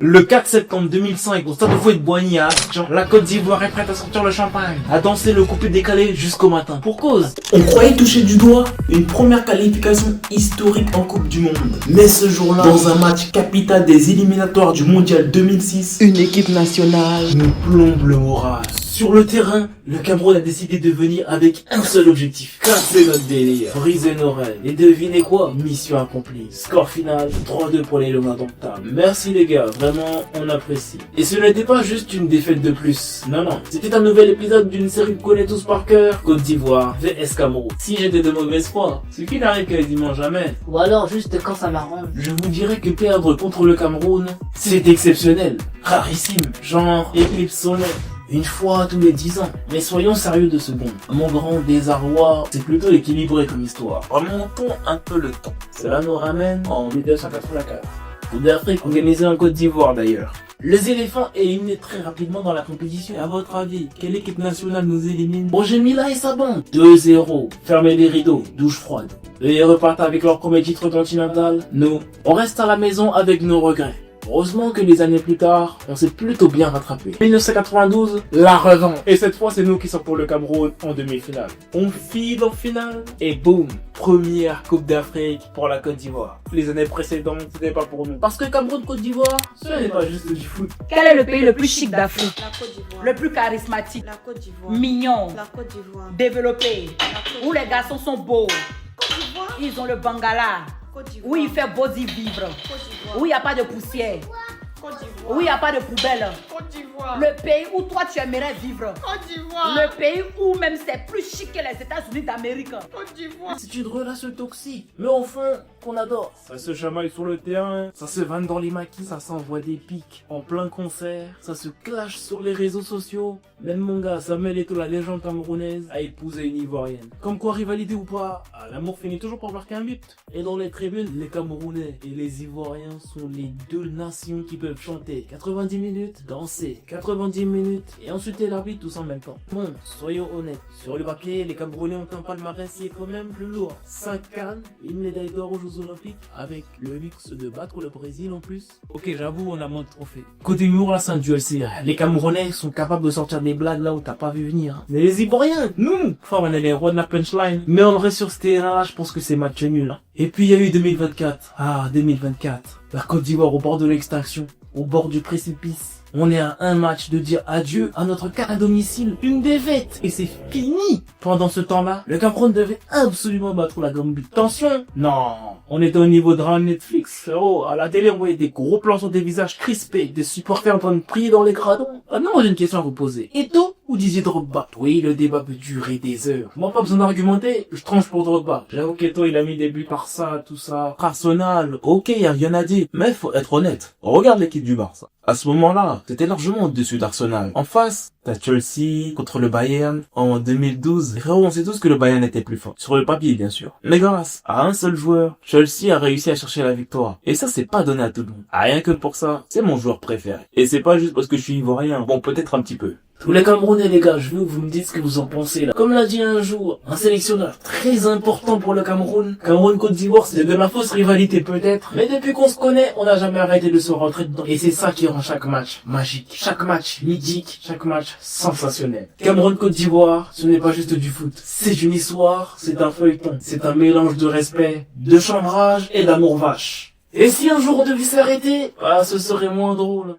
Le 4 septembre 2005, au stade de Fouet-de-Boigny à Abidjan, la Côte d'Ivoire est prête à sortir le champagne, à danser le coupé décalé jusqu'au matin. Pour cause, on croyait toucher du doigt une première qualification historique en Coupe du Monde. Mais ce jour-là, dans un match capital des éliminatoires du Mondial 2006, une équipe nationale nous plombe le moral. Sur le terrain, le Cameroun a décidé de venir avec un seul objectif: casser notre délire, briser nos rêves. Et devinez quoi? Mission accomplie. Score final, 3-2 pour les Lions indomptables. Merci les gars, vraiment on apprécie. Et ce n'était pas juste une défaite de plus. Non, c'était un nouvel épisode d'une série que connaît tous par cœur. Côte d'Ivoire, VS Cameroun. Si j'étais de mauvaise foi, ce qui n'arrive quasiment jamais. Ou alors juste quand ça m'arrange. Je vous dirais que perdre contre le Cameroun, c'est exceptionnel. Rarissime. Genre éclipse solaire. Une fois tous les 10 ans. Mais soyons sérieux de secondes. Mon grand désarroi, c'est plutôt équilibré comme histoire. Remontons un peu le temps. Cela nous ramène en 1984. Coupe d'Afrique organisée en Côte d'Ivoire d'ailleurs. Les éléphants éliminés très rapidement dans la compétition. À votre avis, quelle équipe nationale nous élimine? Roger Mila et sa bande. 2-0. Fermez les rideaux. Douche froide. Et repartent avec leur premier titre continental. Nous, on reste à la maison avec nos regrets. Heureusement que des années plus tard, on s'est plutôt bien rattrapé. 1992, la revanche. Et cette fois, c'est nous qui sommes pour le Cameroun en demi-finale. On file en finale et boum, première Coupe d'Afrique pour la Côte d'Ivoire. Les années précédentes, c'était pas pour nous. Parce que Cameroun-Côte d'Ivoire, ce n'est pas juste du foot. Quel est le pays le plus chic d'Afrique? La Côte d'Ivoire. Le plus charismatique, La Côte d'Ivoire. mignon, La Côte d'Ivoire. développé, où les garçons sont beaux, Côte d'Ivoire. ils ont le bangala, Côte d'Ivoire. où il fait beau d'y vivre, Côte d'Ivoire. où il n'y a pas de poussière, Côte d'Ivoire. où il n'y a pas de poubelle. Côte d'Ivoire. Le pays où toi tu aimerais vivre. Côte d'Ivoire. Le pays où même c'est plus chic que les États-Unis d'Amérique. Côte d'Ivoire. C'est une relation toxique, mais enfin, qu'on adore. Ça se chamaille sur le terrain, ça se vanne dans les maquis, ça s'envoie des pics en plein concert, ça se clash sur les réseaux sociaux. Même mon gars, Samuel Eto'o, la légende camerounaise, a épousé une Ivoirienne. Comme quoi, rivalité ou pas, l'amour finit toujours par marquer un but. Et dans les tribunes, les Camerounais et les Ivoiriens sont les deux nations qui peuvent chanter 90 minutes, danser 90 minutes et insulter l'arbitre tous en même temps. Bon, soyons honnêtes. Sur le papier, les Camerounais ont un palmarès qui est quand même plus lourd. 5 cannes, une médaille d'or aux Jeux Olympiques, avec le luxe de battre le Brésil en plus. Ok, j'avoue, on a moins de trophées. Côté humour, là, c'est un duel serré. Les Camerounais sont capables de sortir des blagues là où t'as pas vu venir. Mais les Ivoiriens, nous, enfin, on est les rois de la punchline. Mais en vrai, sur ce terrain-là, je pense que c'est match nul. Hein. Et puis, il y a eu 2024. Ah, 2024. La Côte d'Ivoire au bord de l'extinction, au bord du précipice. On est à un match de dire adieu à notre cas à domicile. Une défaite. Et c'est fini. Pendant ce temps-là, le Cameroun devait absolument battre la Gambie. Attention. Non. On était au niveau de drame Netflix. Frérot, à la télé, on voyait des gros plans sur des visages crispés, des supporters en train de prier dans les gradons. Ah non, j'ai une question à vous poser. Eto'o ou Didier Drogba? Oui, le débat peut durer des heures. Moi, pas besoin d'argumenter. Je tranche pour Drogba. J'avoue qu'Eto'o, il a mis des buts par ça, tout ça. Arsenal. Ok, y a rien à dire. Mais faut être honnête. Regarde l'équipe du Barça. À ce moment-là, c'était largement au-dessus d'Arsenal. En face, t'as Chelsea contre le Bayern en 2012. Frérot, on sait tous que le Bayern était plus fort. Sur le papier, bien sûr. Mais grâce à un seul joueur, Chelsea a réussi à chercher la victoire. Et ça, c'est pas donné à tout le monde. Rien que pour ça, c'est mon joueur préféré. Et c'est pas juste parce que je suis ivoirien. Bon, peut-être un petit peu. Tous les Camerounais, les gars, je veux que vous me dites ce que vous en pensez là. Comme l'a dit un jour un sélectionneur très important pour le Cameroun, Cameroun-Côte d'Ivoire, c'est de la fausse rivalité peut-être, mais depuis qu'on se connaît, on n'a jamais arrêté de se rentrer dedans. Et c'est ça qui rend chaque match magique, chaque match mythique, chaque match sensationnel. Cameroun-Côte d'Ivoire, ce n'est pas juste du foot, c'est une histoire, c'est un feuilleton, c'est un mélange de respect, de chambrage et d'amour vache. Et si un jour on devait s'arrêter, ce serait moins drôle.